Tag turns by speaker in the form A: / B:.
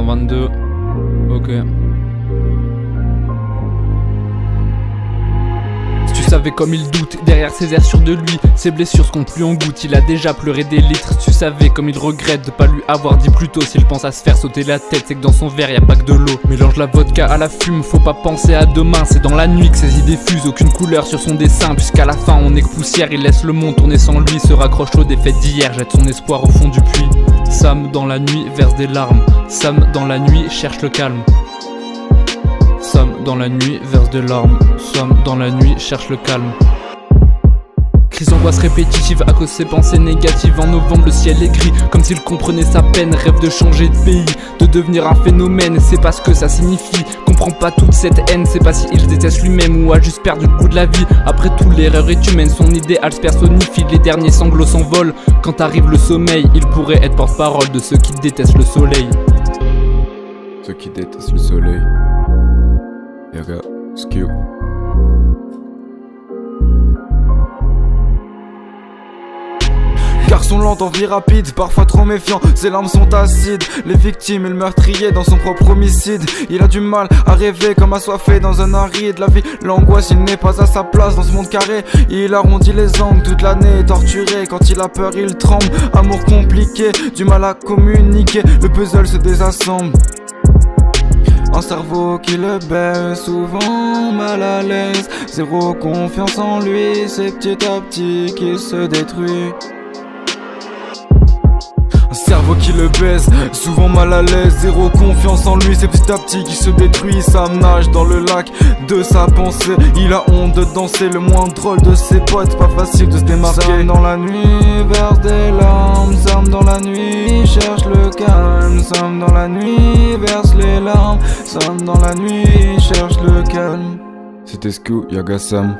A: 2022. Ok. Si tu savais comme il doute, derrière ses airs sûrs de lui, ses blessures seront plus en goutte. Il a déjà pleuré des litres. Si tu savais comme il regrette de pas lui avoir dit plus tôt. S'il pense à se faire sauter la tête, c'est que dans son verre y a pas que de l'eau. Mélange la vodka à la fume, faut pas penser à demain. C'est dans la nuit que ses idées fusent, aucune couleur sur son dessin. Puisqu'à la fin on est que poussière, il laisse le monde tourner sans lui. Se raccroche aux défaites d'hier, jette son espoir au fond du puits. Sam dans la nuit verse des larmes. Sam dans la nuit cherche le calme. Sam dans la nuit verse des larmes. Sam dans la nuit cherche le calme. Crise d'angoisse répétitive à cause de ses pensées négatives. En novembre le ciel est gris, comme s'il comprenait sa peine. Rêve de changer de pays, de devenir un phénomène. C'est pas ce que ça signifie, comprend pas toute cette haine. C'est pas si il déteste lui-même ou a juste perdu le goût de la vie. Après tout l'erreur est humaine, son idéal se personnifie. Les derniers sanglots s'envolent, quand arrive le sommeil. Il pourrait être porte-parole de ceux qui détestent le soleil.
B: Ceux qui détestent le soleil. Yaga, Skio. Garçon lent en vie rapide, parfois trop méfiant, ses larmes sont acides. Les victimes et le meurtrier dans son propre homicide. Il a du mal à rêver comme assoiffé dans un aride. La vie, l'angoisse, il n'est pas à sa place dans ce monde carré. Il arrondit les angles toute l'année, torturé. Quand il a peur, il tremble, amour compliqué, du mal à communiquer. Le puzzle se désassemble. Un cerveau qui le baisse, souvent mal à l'aise. Zéro confiance en lui, c'est petit à petit qu'il se détruit. Un cerveau qui le baisse, souvent mal à l'aise. Zéro confiance en lui, c'est petit à petit qu'il se détruit. Sam nage dans le lac de sa pensée. Il a honte de danser, le moins drôle de ses potes. Pas facile de se démarquer. Sam dans la nuit verse des larmes. Sam dans la nuit cherche le calme. Sam dans la nuit verse les larmes. Sam dans la nuit cherche le calme. C'était Skio, Yaga Sam.